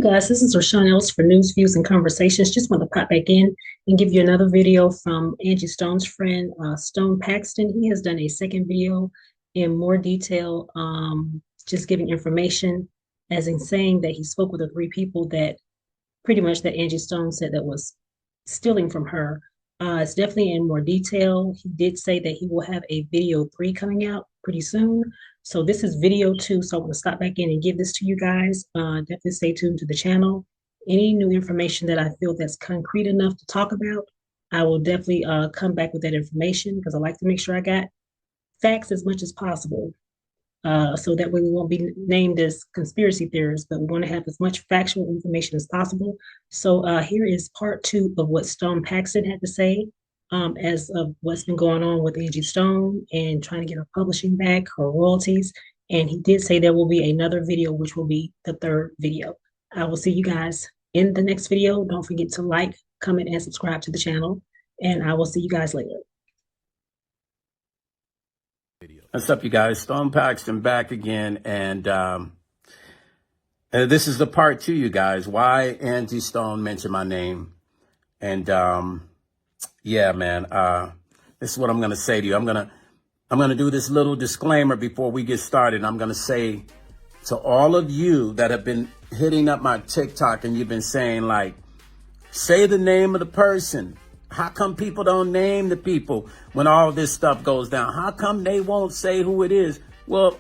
you guys, this is Rashawn Ellis for News, Views, and Conversations. Just want to pop back in and give you another video from Angie Stone's friend, Stone Paxton. He has done a second video in more detail, just giving information, as in saying that he spoke with the three people that pretty much that Angie Stone said that was stealing from her. It's definitely in more detail. He did say that he will have a video 3 coming out pretty soon. So this is video 2. So I want to stop back in and give this to you guys. Definitely stay tuned to the channel. Any new information that I feel that's concrete enough to talk about, I will definitely come back with that information because I like to make sure I got facts as much as possible. So that way we won't be named as conspiracy theorists, but we want to have as much factual information as possible. So here is part 2 of what Stone Paxton had to say as of what's been going on with Angie Stone and trying to get her publishing back, her royalties. And he did say there will be another video, which will be the 3rd video. I will see you guys in the next video. Don't forget to like, comment, and subscribe to the channel. And I will see you guys later. What's up, you guys? Stone Paxton back again, and this is the part 2, you guys. Why Angie Stone mentioned my name, and yeah, man. This is what I'm gonna say to you. I'm gonna do this little disclaimer before we get started. I'm gonna say to all of you that have been hitting up my TikTok and you've been saying like, say the name of the person. How come people don't name the people when all this stuff goes down? How come they won't say who it is? Well,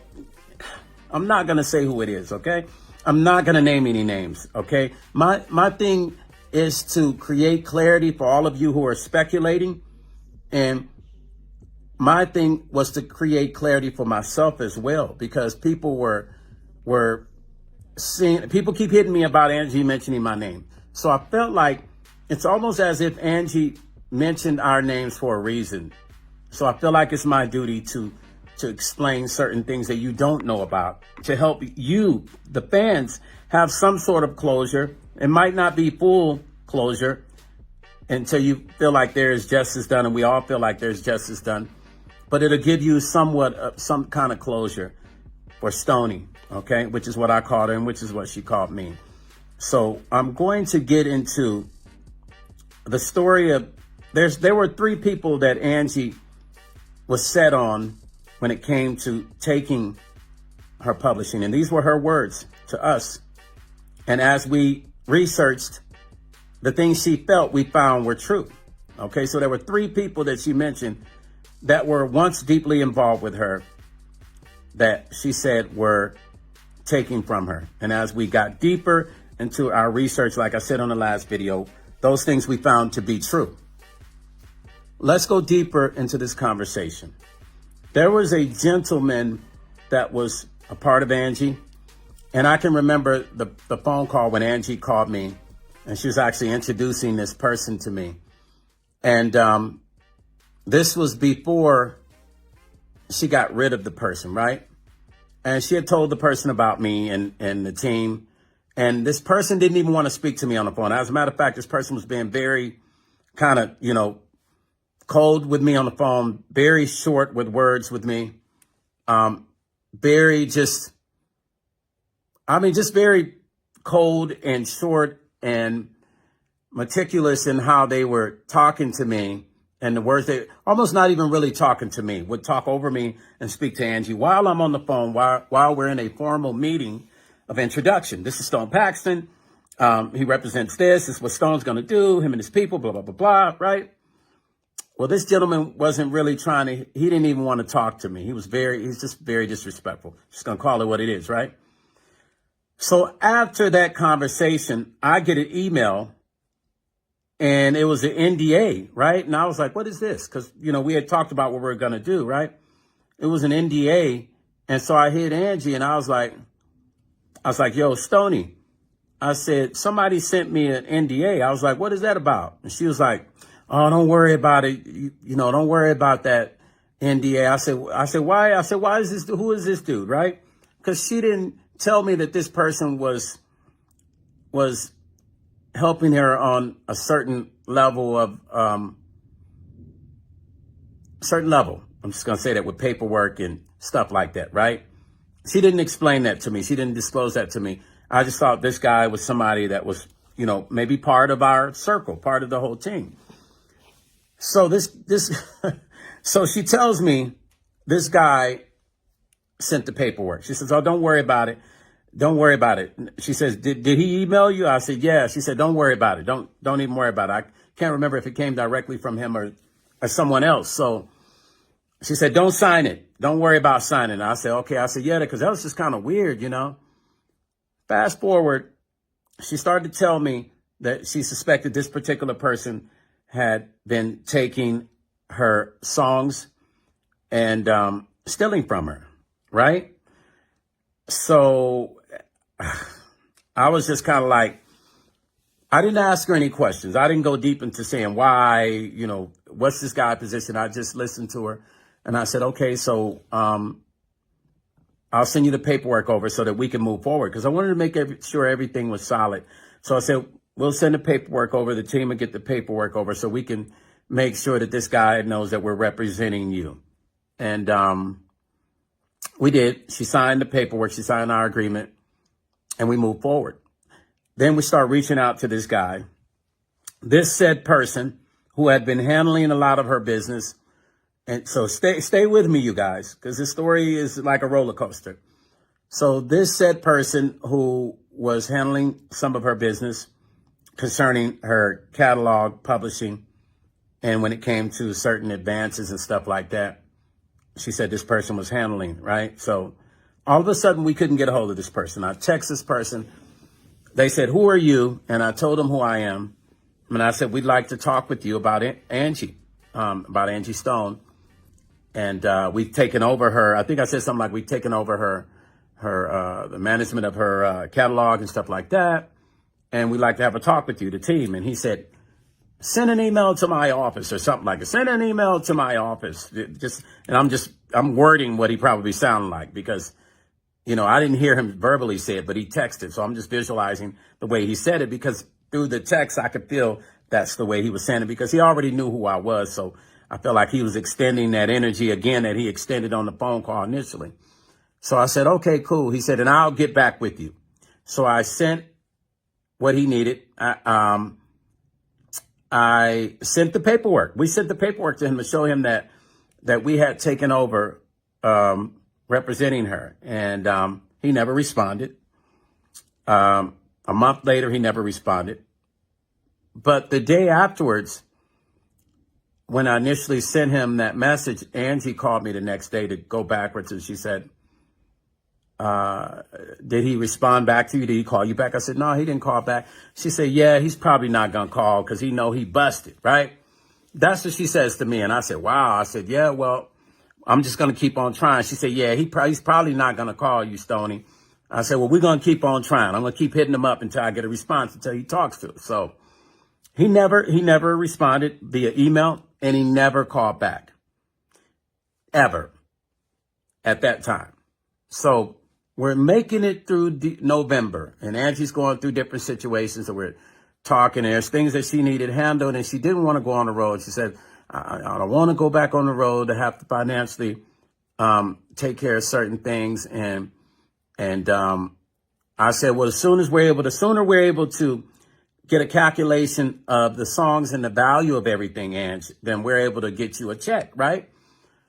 I'm not going to say who it is, okay? I'm not going to name any names, okay? My thing is to create clarity for all of you who are speculating. And my thing was to create clarity for myself as well, because people were seeing, people keep hitting me about Angie mentioning my name. So I felt like it's almost as if Angie mentioned our names for a reason. So I feel like it's my duty to explain certain things that you don't know about, to help you, the fans, have some sort of closure. It might not be full closure until you feel like there is justice done, and we all feel like there's justice done. But it'll give you somewhat some kind of closure for Stony, okay? Which is what I called her, and which is what she called me. So I'm going to get into the story of, there were 3 people that Angie was set on when it came to taking her publishing. And these were her words to us. And as we researched the things she felt, we found were true. Okay, so there were 3 people that she mentioned that were once deeply involved with her that she said were taking from her. And as we got deeper into our research, like I said on the last video, those things we found to be true. Let's go deeper into this conversation. There was a gentleman that was a part of Angie, and I can remember the phone call when Angie called me, and she was actually introducing this person to me. And this was before she got rid of the person, right? And she had told the person about me and the team. And this person didn't even want to speak to me on the phone. As a matter of fact, this person was being very kind of, cold with me on the phone, very short with words with me. Very just very cold and short and meticulous in how they were talking to me. And the words, they almost not even really talking to me, would talk over me and speak to Angie while I'm on the phone, while we're in a formal meeting of introduction. This is Stone Paxton. He represents this. This is what Stone's going to do, him and his people, blah, blah, blah, blah, right? Well, this gentleman wasn't really he didn't even want to talk to me. He's just very disrespectful. Just going to call it what it is, right? So after that conversation, I get an email, and it was an NDA, right? And I was like, what is this? Because, we had talked about what we were going to do, right? It was an NDA. And so I hit Angie, and I was like, yo, Stony. I said, somebody sent me an NDA. I was like, what is that about? And she was like, oh, don't worry about it. Don't worry about that NDA. I said, why? I said, why is this? Who is this dude? Right? Because she didn't tell me that this person was helping her on a certain level of, I'm just going to say that, with paperwork and stuff like that. Right? She didn't explain that to me. She didn't disclose that to me. I just thought this guy was somebody that was, maybe part of our circle, part of the whole team. So so she tells me this guy sent the paperwork. She says, "Oh, don't worry about it. Don't worry about it." She says, did he email you? I said, yeah. She said, don't worry about it. Don't even worry about it. I can't remember if it came directly from him or someone else. So she said, don't sign it. Don't worry about signing it. I said, okay. I said, yeah, because that was just kind of weird, Fast forward, she started to tell me that she suspected this particular person had been taking her songs and stealing from her, right? So I was just kind of like, I didn't ask her any questions. I didn't go deep into saying why, what's this guy's position. I just listened to her and I said, okay, so I'll send you the paperwork over so that we can move forward, because I wanted to make sure everything was solid. So I said, we'll send the paperwork over. The team will get the paperwork over so we can make sure that this guy knows that we're representing you. And we did. She signed the paperwork. She signed our agreement and we moved forward. Then we start reaching out to this guy, this said person who had been handling a lot of her business. And so stay with me, you guys, because this story is like a roller coaster. So this said person who was handling some of her business concerning her catalog publishing, and when it came to certain advances and stuff like that, she said this person was handling, right? So all of a sudden we couldn't get a hold of this person. I text this person. They said, who are you? And I told them who I am. And I said, we'd like to talk with you about Angie, about Angie Stone. And we've taken over her. I think I said something like we've taken over the management of her catalog and stuff like that. And we'd like to have a talk with you, the team. And he said, send an email to my office or something like that. Send an email to my office. I'm wording what he probably sounded like, because, I didn't hear him verbally say it, but he texted. So I'm just visualizing the way he said it, because through the text, I could feel that's the way he was saying it, because he already knew who I was. So I felt like he was extending that energy again that he extended on the phone call initially. So I said, okay, cool. He said, and I'll get back with you. So I sent what he needed. I sent the paperwork. We sent the paperwork to him to show him that we had taken over representing her. And he never responded. A month later, he never responded. But the day afterwards, when I initially sent him that message, Angie called me the next day to go backwards, and she said, did he respond back to you? Did he call you back? I said, no, he didn't call back. She said, yeah, he's probably not going to call because he know he busted, right? That's what she says to me. And I said, wow. I said, yeah, well, I'm just going to keep on trying. She said, yeah, he's probably not going to call you, Stoney. I said, well, we're going to keep on trying. I'm going to keep hitting him up until I get a response, until he talks to us. So he never responded via email, and he never called back ever at that time. So we're making it through November, and Angie's going through different situations, and we're talking. There's things that she needed handled, and she didn't want to go on the road. She said, I don't want to go back on the road to have to financially take care of certain things. And I said, well, the sooner we're able to get a calculation of the songs and the value of everything, Ange, then we're able to get you a check, right?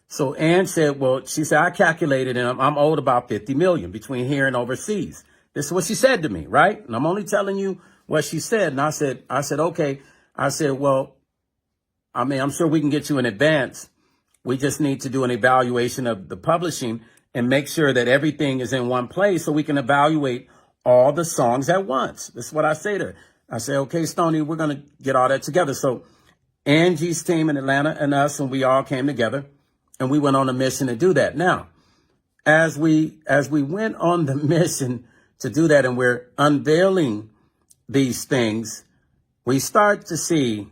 So Ange said, well, she said, I calculated, and I'm owed about 50 million between here and overseas. This is what she said to me, right? And I'm only telling you what she said. And I said, okay. I said, well, I mean, I'm sure we can get you in advance. We just need to do an evaluation of the publishing and make sure that everything is in one place so we can evaluate all the songs at once. This is what I say to her. I say, okay, Stoney, we're going to get all that together. So Angie's team in Atlanta and us, and we all came together, and we went on a mission to do that. Now, as we went on the mission to do that, and we're unveiling these things, we start to see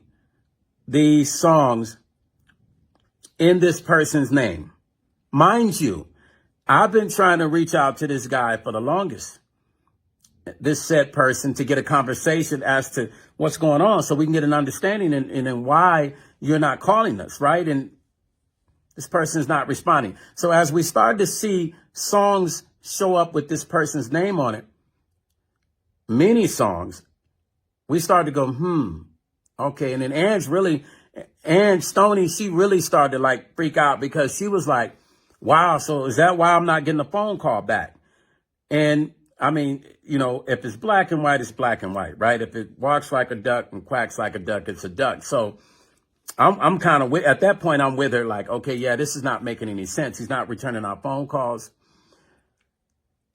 these songs in this person's name. Mind you, I've been trying to reach out to this guy for the longest, this said person, to get a conversation as to what's going on so we can get an understanding and why you're not calling us, right? And this person is not responding. So as we start to see songs show up with this person's name on it, many songs, we started to go, okay. And then Ange Stoney, she really started to like freak out because she was like, wow, so is that why I'm not getting a phone call back? And I mean, you know, if it's black and white, it's black and white, right? If it walks like a duck and quacks like a duck, it's a duck. So I'm kind of at that point, I'm with her like, okay, yeah, this is not making any sense. He's not returning our phone calls.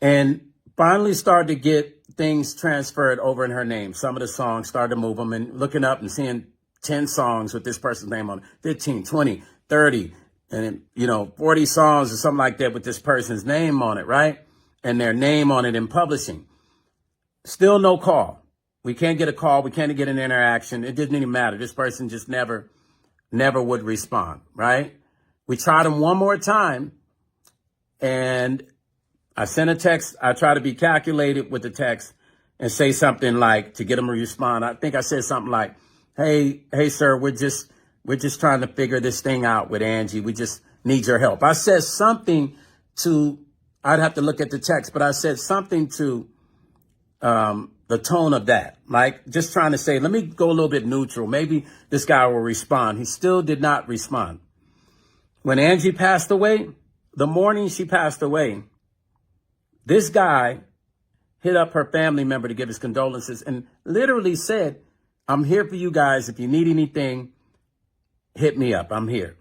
And finally started to get things transferred over in her name. Some of the songs started to move them, and looking up and seeing 10 songs with this person's name on it, 15, 20, 30, and, you know, 40 songs or something like that with this person's name on it, right? And their name on it in publishing. Still no call. We can't get a call. We can't get an interaction. It didn't even matter. This person just never would respond, right? We tried him one more time, and I sent a text. I try to be calculated with the text and say something like, to get him to respond. I think I said something like, hey, sir, we're just trying to figure this thing out with Angie. We just need your help. I said something to, I'd have to look at the text, but I said something to the tone of that, like just trying to say, let me go a little bit neutral. Maybe this guy will respond. He still did not respond. When Angie passed away, the morning she passed away, this guy hit up her family member to give his condolences and literally said, I'm here for you guys. If you need anything, hit me up. I'm here.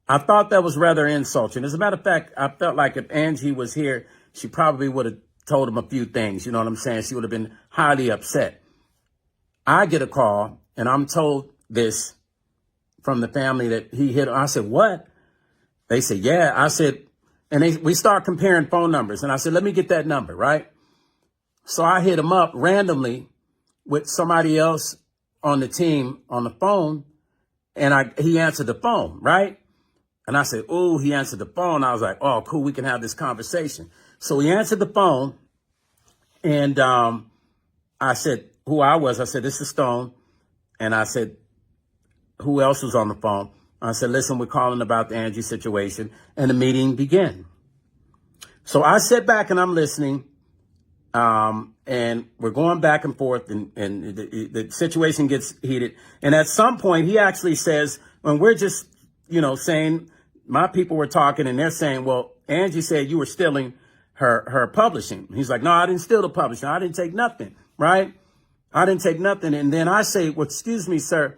I thought that was rather insulting. As a matter of fact, I felt like if Angie was here, she probably would have told him a few things. You know what I'm saying? She would have been highly upset. I get a call and I'm told this from the family that he hit. I said, what? They said, yeah. I said, and we start comparing phone numbers. And I said, let me get that number, right? So I hit him up randomly with somebody else on the team on the phone. And he answered the phone, right? And I said, oh, he answered the phone. I was like, oh, cool, we can have this conversation. So he answered the phone. And I said who I was. I said, this is Stone. And I said, who else was on the phone? I said, listen, we're calling about the Angie situation. And the meeting began. So I sit back and I'm listening. And we're going back and forth, and the situation gets heated. And at some point, he actually says, when we're just, you know, saying, my people were talking and they're saying, well, Angie said you were stealing her publishing. He's like, no, I didn't steal the publishing. I didn't take nothing, right? I didn't take nothing. And then I say, well, excuse me, sir,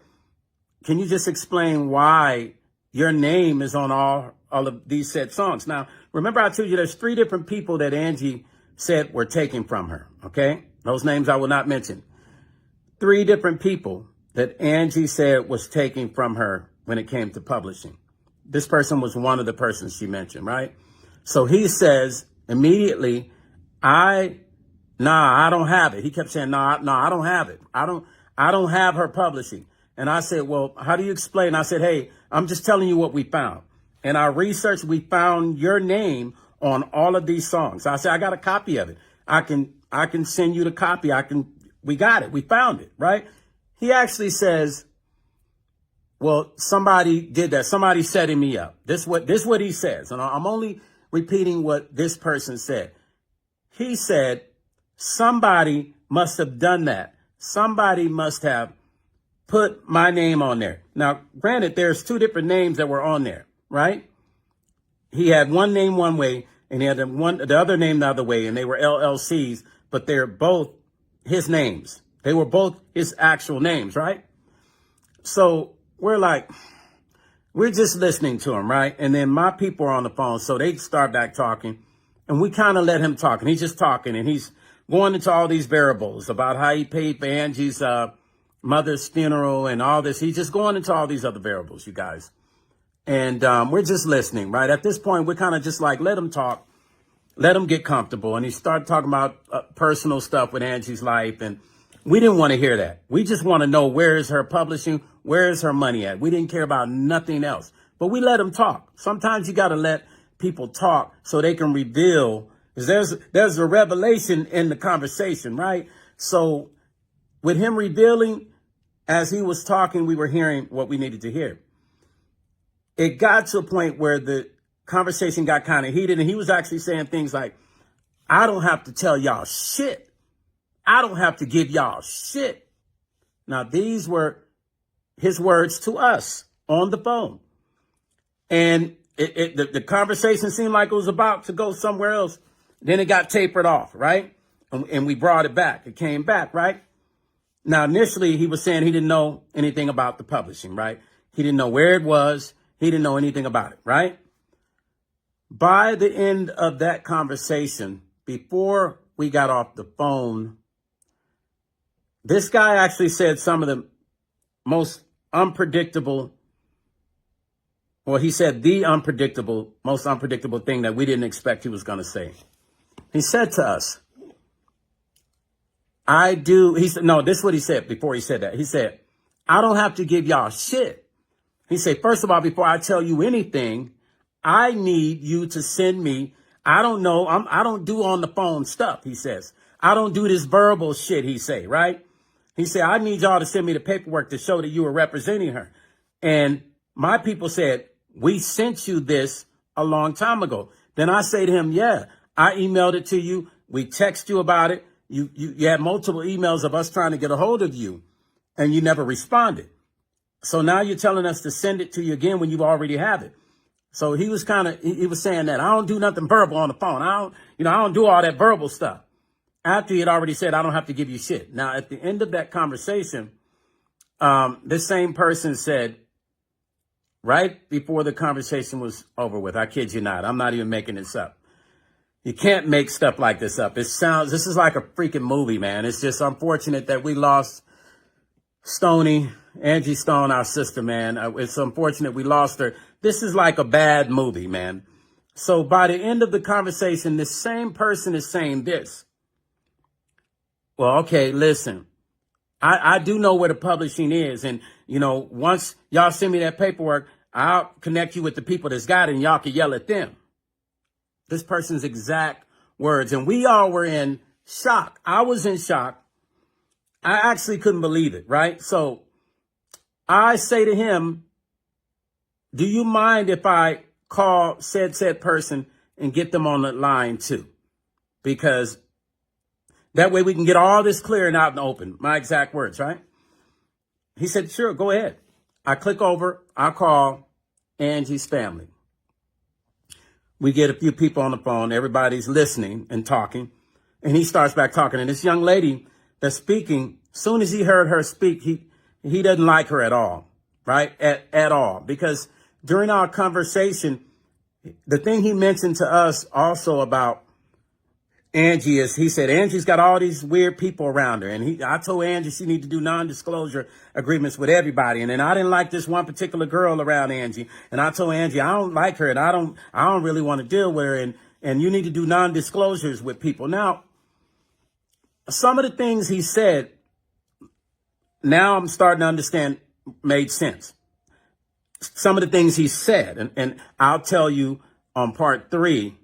can you just explain why your name is on all of these said songs? Now, remember I told you there's 3 different people that Angie said were taken from her, okay? Those names I will not mention. 3 different people that Angie said was taken from her when it came to publishing. This person was one of the persons she mentioned, right? So he says immediately, I don't have it. He kept saying, no, I don't have it. I don't have her publishing. And I said, well, how do you explain? I said, hey, I'm just telling you what we found. In our research, we found your name on all of these songs. I said, I got a copy of it. I can send you the copy. We got it. We found it, right? He actually says, well, somebody did that. Somebody setting me up. This what he says. And I'm only repeating what this person said. He said, somebody must have done that. Somebody must have put my name on there. Now, granted, there's 2 different names that were on there, right? He had one name one way and he had the other name the other way, and they were LLCs, but they're both his names. They were both his actual names, right? So we're just listening to him, right? And then my people are on the phone, so they start back talking, and we kind of let him talk, and he's just talking, and he's going into all these variables about how he paid for Angie's mother's funeral and all this. He's just going into all these other variables, you guys. And we're just listening, right? At this point, we're kind of just like, let him talk, let him get comfortable. And he started talking about personal stuff with Angie's life. And we didn't want to hear that. We just want to know, where is her publishing? Where is her money at? We didn't care about nothing else. But we let him talk. Sometimes you got to let people talk so they can reveal, because there's a revelation in the conversation, right? So with him revealing, as he was talking, we were hearing what we needed to hear. It got to a point where the conversation got kind of heated, and he was actually saying things like, I don't have to tell y'all shit. I don't have to give y'all shit. Now, these were his words to us on the phone. And the conversation seemed like it was about to go somewhere else. Then it got tapered off, right? And we brought it back. It came back, right? Now, initially, he was saying he didn't know anything about the publishing, right? He didn't know where it was. He didn't know anything about it, right? By the end of that conversation, before we got off the phone, this guy actually said some of the most unpredictable, well, he said the most unpredictable thing that we didn't expect he was going to say. He said to us, he said, no, this is what he said before he said that. He said, I don't have to give y'all shit. He said, first of all, before I tell you anything, I need you to send me, I don't know, I don't do on the phone stuff, he says. I don't do this verbal shit, he say, right? He said, I need y'all to send me the paperwork to show that you were representing her. And my people said, we sent you this a long time ago. Then I say to him, yeah, I emailed it to you. We text you about it. You had multiple emails of us trying to get a hold of you, and you never responded. So now you're telling us to send it to you again when you already have it. So he was saying that I don't do nothing verbal on the phone. I don't do all that verbal stuff. After he had already said, I don't have to give you shit. Now, at the end of that conversation, this same person said, right before the conversation was over with, I kid you not, I'm not even making this up. You can't make stuff like this up. This is like a freaking movie, man. It's just unfortunate that we lost Angie Stone, our sister, man. It's unfortunate we lost her. This is like a bad movie, man. So by the end of the conversation, this same person is saying this. Well, okay, listen, I do know where the publishing is. And, once y'all send me that paperwork, I'll connect you with the people that's got it and y'all can yell at them. This person's exact words. And we all were in shock. I was in shock. I actually couldn't believe it, right? So I say to him, do you mind if I call said person and get them on the line too? Because that way we can get all this clear and out in the open. My exact words, right? He said, sure, go ahead. I click over. I call Angie's family. We get a few people on the phone. Everybody's listening and talking. And he starts back talking. And this young lady that's speaking, soon as he heard her speak, he doesn't like her at all, right? At all. Because during our conversation, the thing he mentioned to us also about Angie is, he said, Angie's got all these weird people around her. And I told Angie she need to do non-disclosure agreements with everybody. And then I didn't like this one particular girl around Angie. And I told Angie, I don't like her and I don't really want to deal with her. And you need to do non-disclosures with people. Now, some of the things he said, now I'm starting to understand, made sense. Some of the things he said, and I'll tell you on part 3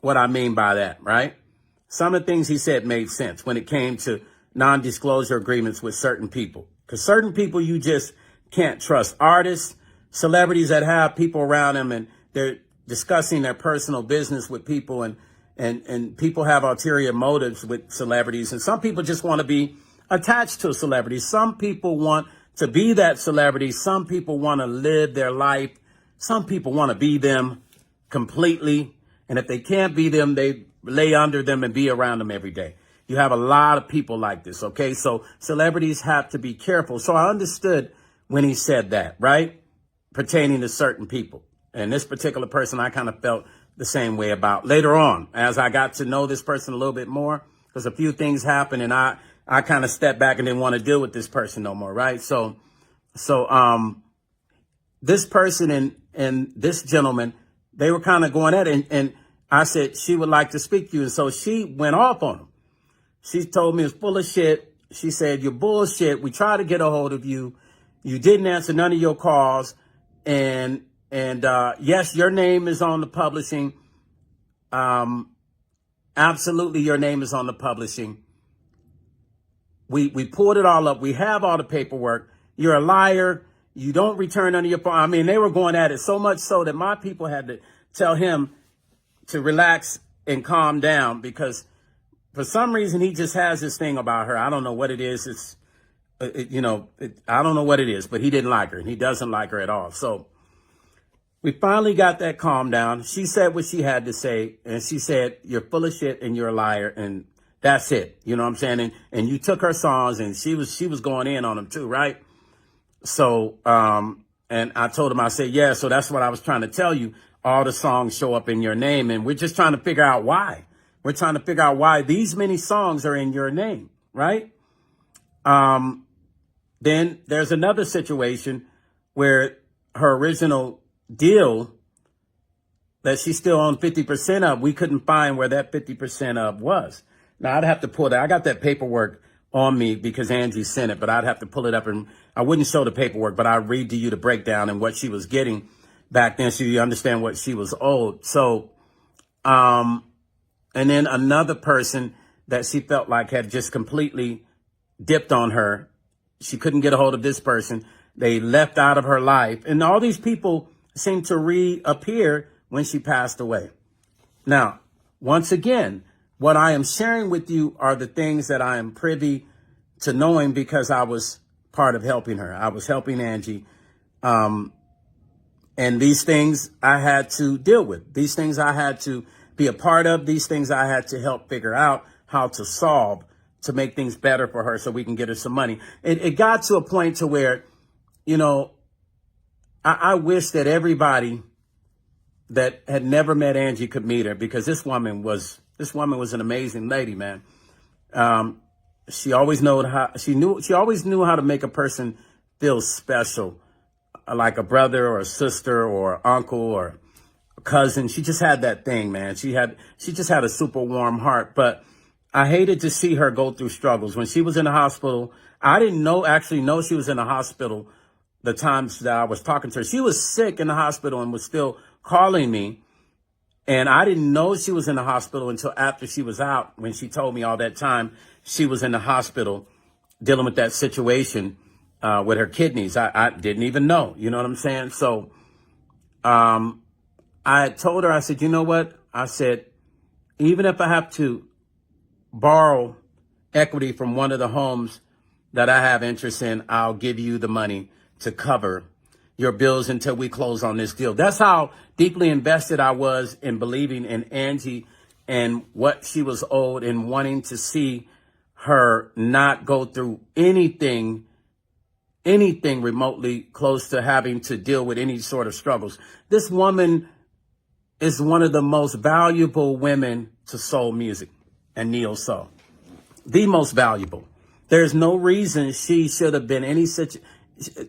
what I mean by that, right? Some of the things he said made sense when it came to non-disclosure agreements with certain people. Because certain people you just can't trust. Artists, celebrities that have people around them and they're discussing their personal business with people, and people have ulterior motives with celebrities. And some people just want to be attached to a celebrity. Some people want to be that celebrity. Some people want to live their life. Some people want to be them completely. And if they can't be them, they lay under them and be around them every day. You have a lot of people like this, okay? So celebrities have to be careful. So I understood when he said that, right? Pertaining to certain people. And this particular person, I kind of felt the same way about later on, as I got to know this person a little bit more, because a few things happened and I kind of stepped back and didn't want to deal with this person no more, right? So this person and this gentleman, they were kind of going at it, and I said she would like to speak to you. And so she went off on him. She told me it's full of shit. She said, you're bullshit. We tried to get a hold of you. You didn't answer none of your calls. And yes, your name is on the publishing. Absolutely, your name is on the publishing. We pulled it all up. We have all the paperwork. You're a liar. You don't return none of your phone. I mean, they were going at it so much so that my people had tell him to relax and calm down, because for some reason he just has this thing about her. I don't know what it is. I don't know what it is, but he didn't like her, and he doesn't like her at all. So we finally got that calmed down. She said what she had to say, and she said, "You're full of shit and you're a liar," and that's it. You know what I'm saying? And you took her songs, and she was going in on them too, right? So, and I told him, I said, yeah, so that's what I was trying to tell you. All the songs show up in your name, and we're just trying to figure out why. We're trying to figure out why these many songs are in your name, right? Then there's another situation where her original deal that she still owned 50% of, we couldn't find where that 50% of was. Now, I'd have to pull that. I got that paperwork on me because Angie sent it, but I'd have to pull it up, and I wouldn't show the paperwork, but I'd read to you the breakdown and what she was getting back then so you understand what she was owed. So, and then another person that she felt like had just completely dipped on her. She couldn't get a hold of this person. They left out of her life. And all these people seemed to reappear when she passed away. Now, once again, what I am sharing with you are the things that I am privy to knowing because I was part of helping her. I was helping Angie. And these things I had to deal with. These things I had to be a part of. These things I had to help figure out how to solve to make things better for her so we can get her some money. It got to a point to where, I wish that everybody that had never met Angie could meet her, because this woman was an amazing lady, man. She always she always knew how to make a person feel special, like a brother or a sister or uncle or a cousin. She just had that thing, man. She just had a super warm heart. But I hated to see her go through struggles. When she was in the hospital, I didn't actually know she was in the hospital the times that I was talking to her. She was sick in the hospital and was still calling me. And I didn't know she was in the hospital until after she was out, when she told me all that time she was in the hospital dealing with that situation with her kidneys. I didn't even know, you know what I'm saying? So I told her, I said, you know what? I said, even if I have to borrow equity from one of the homes that I have interest in, I'll give you the money to cover your bills until we close on this deal. That's how deeply invested I was in believing in Angie and what she was owed, and wanting to see her not go through anything remotely close to having to deal with any sort of struggles. This woman is one of the most valuable women to soul music and neo soul. The most valuable. There's no reason she should have been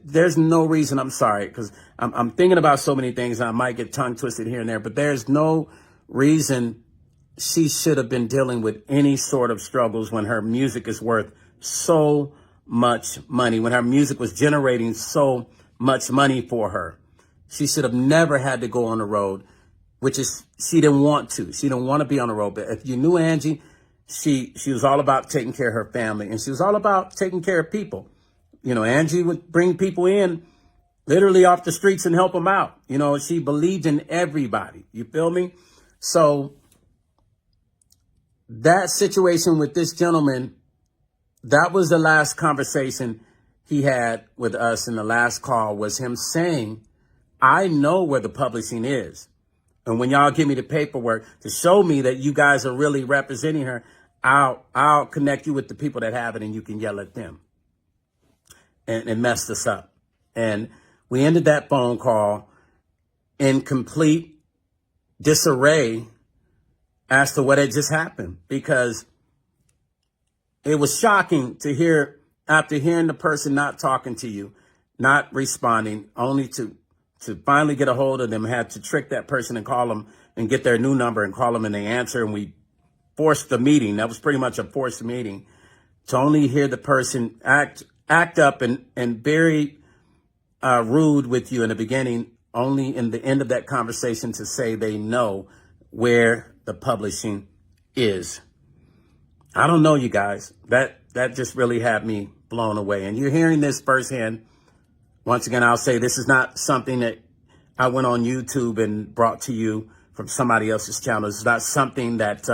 there's no reason, I'm sorry, because I'm thinking about so many things and I might get tongue twisted here and there, but there's no reason she should have been dealing with any sort of struggles when her music is worth so much money, when her music was generating so much money for her. She should have never had to go on the road, which is, she didn't want to. She didn't want to be on the road. But if you knew Angie, she was all about taking care of her family, and she was all about taking care of people. Angie would bring people in literally off the streets and help them out. She believed in everybody. You feel me? So that situation with this gentleman, that was the last conversation he had with us, and the last call was him saying, I know where the publishing is. And when y'all give me the paperwork to show me that you guys are really representing her, I'll connect you with the people that have it, and you can yell at them. And it messed us up. And we ended that phone call in complete disarray as to what had just happened, because it was shocking to hear, after hearing the person not talking to you, not responding, only to finally get a hold of them, had to trick that person and call them and get their new number and call them, and they answer, and we forced the meeting. That was pretty much a forced meeting, to only hear the person act up and very rude with you in the beginning, only in the end of that conversation to say they know where the publishing is. I don't know, you guys. That just really had me blown away. And you're hearing this firsthand. Once again, I'll say this is not something that I went on YouTube and brought to you from somebody else's channel. It's not something that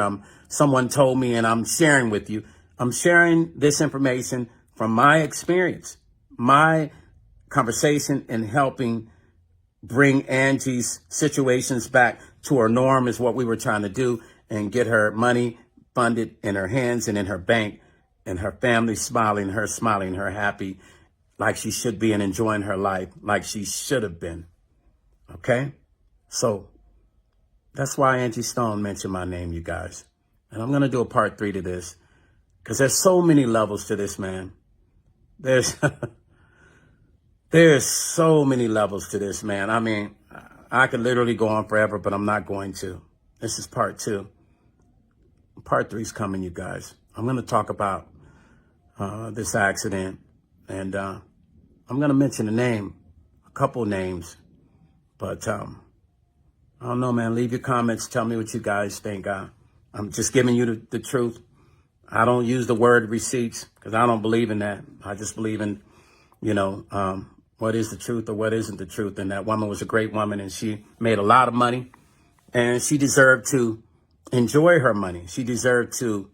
someone told me and I'm sharing with you. I'm sharing this information from my experience, my conversation, and helping bring Angie's situations back to her norm is what we were trying to do, and get her money funded in her hands and in her bank, and her family smiling, her happy, like she should be, and enjoying her life like she should have been. Okay? So that's why Angie Stone mentioned my name, you guys. And I'm going to do a part 3 to this, because there's so many levels to this, man. There's so many levels to this, man. I mean, I could literally go on forever, but I'm not going to. This is part 2. Part 3 is coming, you guys. I'm going to talk about this accident, and I'm going to mention a name, a couple names, but I don't know, man. Leave your comments. Tell me what you guys think. I'm just giving you the truth. I don't use the word receipts because I don't believe in that. I just believe in, what is the truth or what isn't the truth. And that woman was a great woman, and she made a lot of money, and she deserved to enjoy her money. She deserved to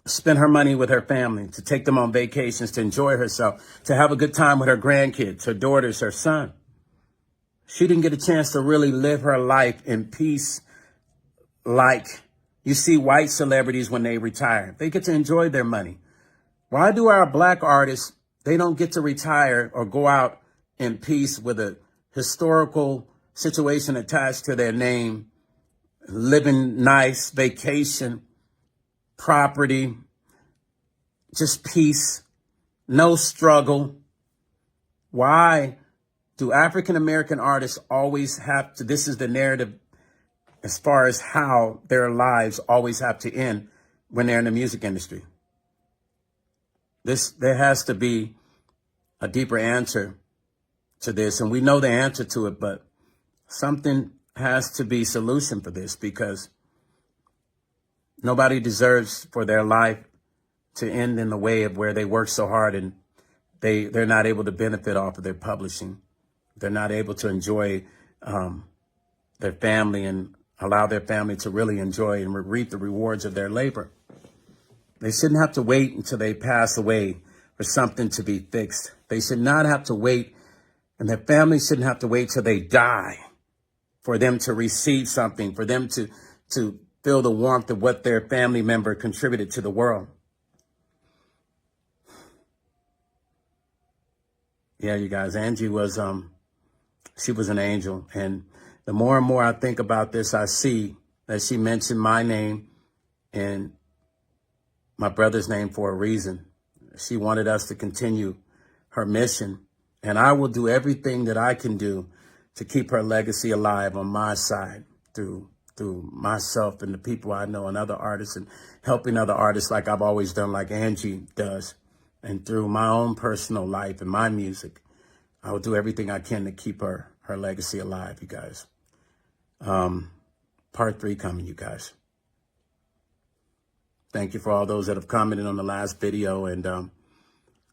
spend her money with her family, to take them on vacations, to enjoy herself, to have a good time with her grandkids, her daughters, her son. She didn't get a chance to really live her life in peace like you see white celebrities when they retire. They get to enjoy their money. Why do our black artists, they don't get to retire or go out in peace with a historical situation attached to their name, living nice, vacation, property, just peace, no struggle? Why do African-American artists always have to, this is the narrative as far as how their lives always have to end when they're in the music industry? There has to be a deeper answer to this, and we know the answer to it, but something has to be solution for this, because nobody deserves for their life to end in the way of where they work so hard and they're not able to benefit off of their publishing. They're not able to enjoy their family and allow their family to really enjoy and reap the rewards of their labor. They shouldn't have to wait until they pass away for something to be fixed. They should not have to wait, and their families shouldn't have to wait till they die for them to receive something, for them to feel the warmth of what their family member contributed to the world. Yeah, you guys, Angie was, she was an angel. And the more and more I think about this, I see that she mentioned my name and my brother's name for a reason. She wanted us to continue her mission. And I will do everything that I can do to keep her legacy alive on my side, through myself and the people I know and other artists, and helping other artists like I've always done, like Angie does. And through my own personal life and my music, I will do everything I can to keep her legacy alive, you guys. Part 3 coming, you guys. Thank you for all those that have commented on the last video. And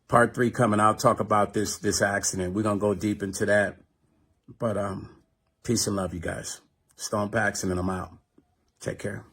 part 3 coming. I'll talk about this accident. We're going to go deep into that. But peace and love, you guys. Stone Paxton, and I'm out. Take care.